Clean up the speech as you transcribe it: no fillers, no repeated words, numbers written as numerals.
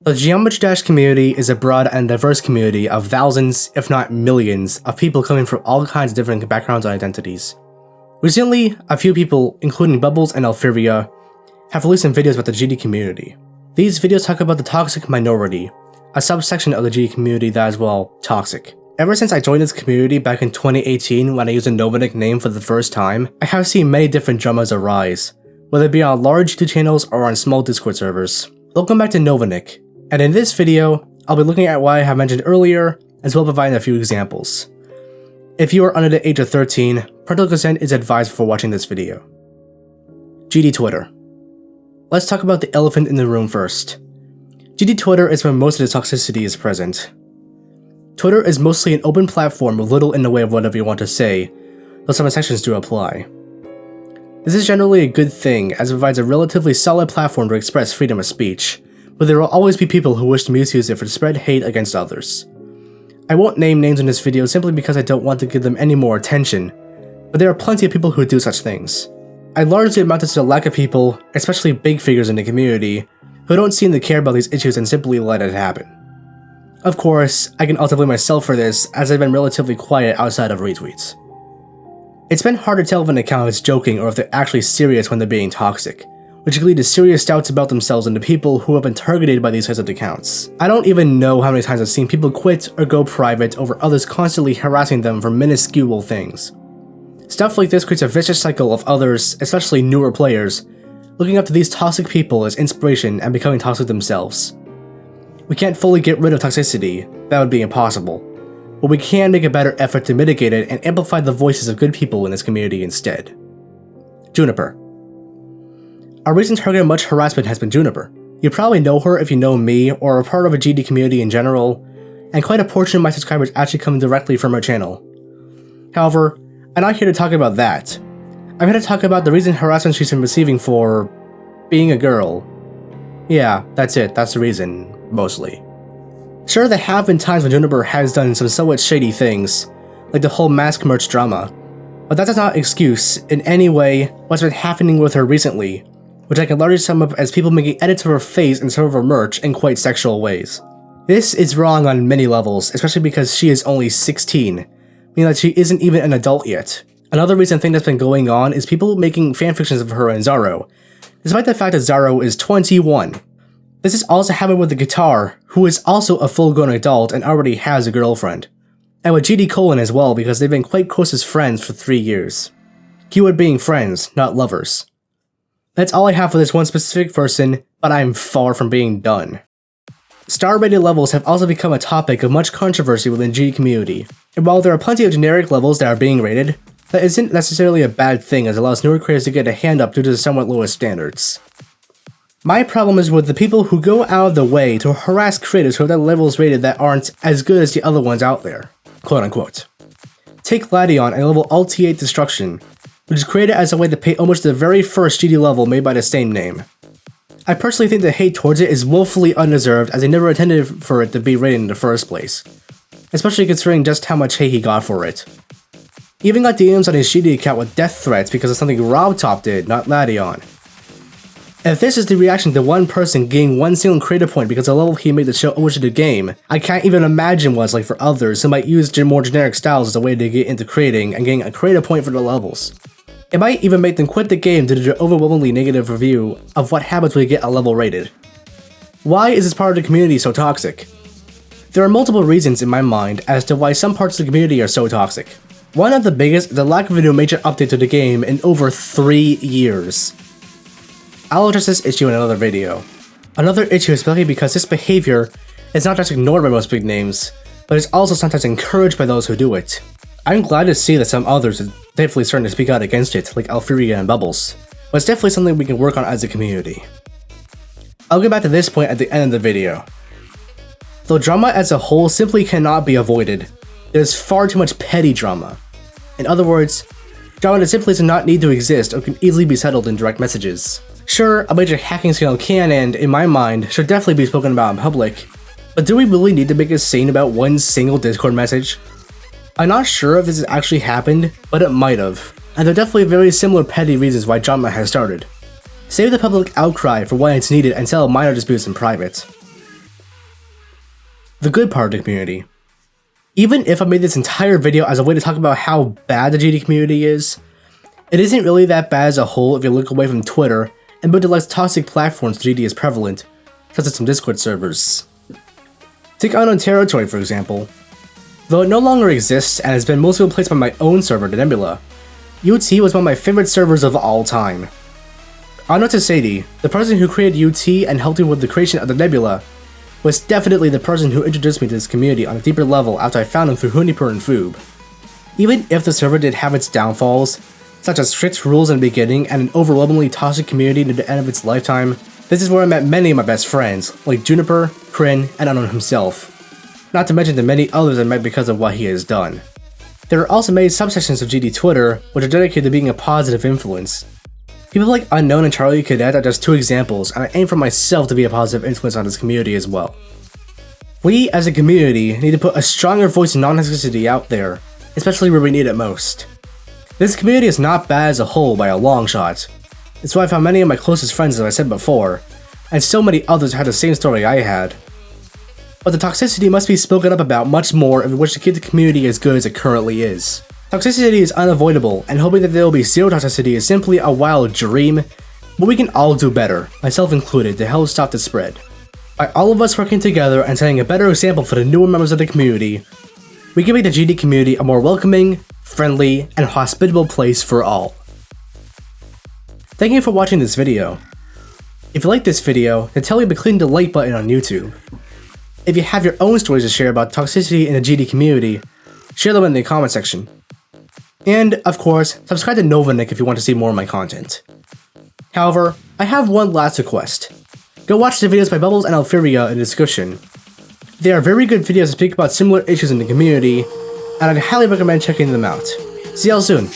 The 𝗬𝗏 community is a broad and diverse community of thousands, if not millions, of people coming from all kinds of different backgrounds and identities. Recently, a few people, including Bubbles and 𝗦𝗡, have released some videos about the GD community. These videos talk about the toxic minority, a subsection of the GD community that is, well, toxic. Ever since I joined this community back in 2018 when I used a NovaNick name for the first time, I have seen many different dramas arise, whether it be on large YouTube channels or on small Discord servers. Welcome back to NovaNick, and in this video, I'll be looking at what I have mentioned earlier, as well as providing a few examples. If you are under the age of 13, parental consent is advised before watching this video. GD Twitter. Let's talk about the elephant in the room first. GD Twitter is where most of the toxicity is present. Twitter is mostly an open platform with little in the way of whatever you want to say, though some exceptions do apply. This is generally a good thing, as it provides a relatively solid platform to express freedom of speech, but there will always be people who wish to misuse it to spread hate against others. I won't name names in this video simply because I don't want to give them any more attention, but there are plenty of people who do such things. I largely amount it to the lack of people, especially big figures in the community, who don't seem to care about these issues and simply let it happen. Of course, I can also blame myself for this, as I've been relatively quiet outside of retweets. It's been hard to tell if an account is joking or if they're actually serious when they're being toxic, which can lead to serious doubts about themselves and the people who have been targeted by these types of accounts. I don't even know how many times I've seen people quit or go private over others constantly harassing them for minuscule things. Stuff like this creates a vicious cycle of others, especially newer players, looking up to these toxic people as inspiration and becoming toxic themselves. We can't fully get rid of toxicity, that would be impossible, but we can make a better effort to mitigate it and amplify the voices of good people in this community instead. Juniper. Our recent target of much harassment has been Juniper. You probably know her if you know me or are part of a GD community in general, and quite a portion of my subscribers actually come directly from her channel. However, I'm not here to talk about that. I'm here to talk about the recent harassment she's been receiving for being a girl. Yeah, that's it, that's the reason, mostly. Sure, there have been times when Juniper has done some somewhat shady things, like the whole mask merch drama, but that does not excuse in any way what's been happening with her recently, which I can largely sum up as people making edits of her face and some of her merch in quite sexual ways. This is wrong on many levels, especially because she is only 16, meaning that she isn't even an adult yet. Another recent thing that's been going on is people making fanfictions of her and 𝗲𝗏, despite the fact that 𝗲𝗏 is 21. This has also happened with the guitar, who is also a full-grown adult and already has a girlfriend. And with 𝗦𝗀 as well, because they've been quite close as friends for 3 years. Keyword being friends, not lovers. That's all I have for this one specific person, but I'm far from being done. Star rated levels have also become a topic of much controversy within GD community, and while there are plenty of generic levels that are being rated, that isn't necessarily a bad thing as it allows newer creators to get a hand up due to the somewhat lower standards. My problem is with the people who go out of the way to harass creators who have their levels rated that aren't as good as the other ones out there, quote unquote. Take 𝗏𝗏 and level Ultimate Destruction, which is created as a way to pay homage to the very first GD level made by the same name. I personally think the hate towards it is woefully undeserved as they never intended for it to be rated in the first place, especially considering just how much hate he got for it. He even got DMs on his GD account with death threats because of something RobTop did, not 𝗏𝗏. If this is the reaction to one person gaining one single creator point because of the level he made to show homage to the game, I can't even imagine what it's like for others who might use more generic styles as a way to get into creating and getting a creator point for the levels. It might even make them quit the game due to their overwhelmingly negative review of what happens when you get a level rated. Why is this part of the community so toxic? There are multiple reasons in my mind as to why some parts of the community are so toxic. One of the biggest is the lack of a new major update to the game in over 3 years. I'll address this issue in another video. Another issue is especially because this behavior is not just ignored by most big names, but is also sometimes encouraged by those who do it. I'm glad to see that some others are definitely starting to speak out against it, like 𝗦𝗏 and Bubbles, but it's definitely something we can work on as a community. I'll get back to this point at the end of the video. Though drama as a whole simply cannot be avoided, there's far too much petty drama. In other words, drama that simply does not need to exist or can easily be settled in direct messages. Sure, a major hacking scandal can and, in my mind, should definitely be spoken about in public, but do we really need to make a scene about one single Discord message? I'm not sure if this has actually happened, but it might have, and there are definitely very similar petty reasons why drama has started. Save the public outcry for when it's needed and settle minor disputes in private. the good part of the community. Even if I made this entire video as a way to talk about how bad the GD community is, it isn't really that bad as a whole if you look away from Twitter and build the less toxic platforms GD is prevalent, such as some Discord servers. Take Unknown Territory for example. Though it no longer exists and has been mostly replaced by my own server, the Nebula, UT was one of my favorite servers of all time. Unknown to Sadie, the person who created UT and helped me with the creation of the Nebula, was definitely the person who introduced me to this community on a deeper level after I found him through Juniper and 𝗏𝗏. Even if the server did have its downfalls, such as strict rules in the beginning and an overwhelmingly toxic community near the end of its lifetime, this is where I met many of my best friends, like Juniper, 𝗏𝗏, and Unknown himself, not to mention the many others I met because of what he has done. There are also many subsections of GD Twitter which are dedicated to being a positive influence. People like Unknown and Charlie Cadet are just two examples, and I aim for myself to be a positive influence on this community as well. We, as a community, need to put a stronger voice in non-toxicity out there, especially where we need it most. This community is not bad as a whole by a long shot. It's why I found many of my closest friends, as I said before, and so many others had the same story I had. But the toxicity must be spoken up about much more if we wish to keep the community as good as it currently is. Toxicity is unavoidable, and hoping that there will be zero toxicity is simply a wild dream, but we can all do better, myself included, to help stop the spread. By all of us working together and setting a better example for the newer members of the community, we can make the GD community a more welcoming, friendly, and hospitable place for all. Thank you for watching this video. If you liked this video, then tell me by clicking the like button on YouTube. If you have your own stories to share about toxicity in the GD community, share them in the comment section. And, of course, subscribe to NovaNick if you want to see more of my content. However, I have one last request. Go watch the videos by 𝗏𝗶𝗶 and 𝗨𝗶𝗶 in the description. They are very good videos to speak about similar issues in the community, and I'd highly recommend checking them out. See y'all soon!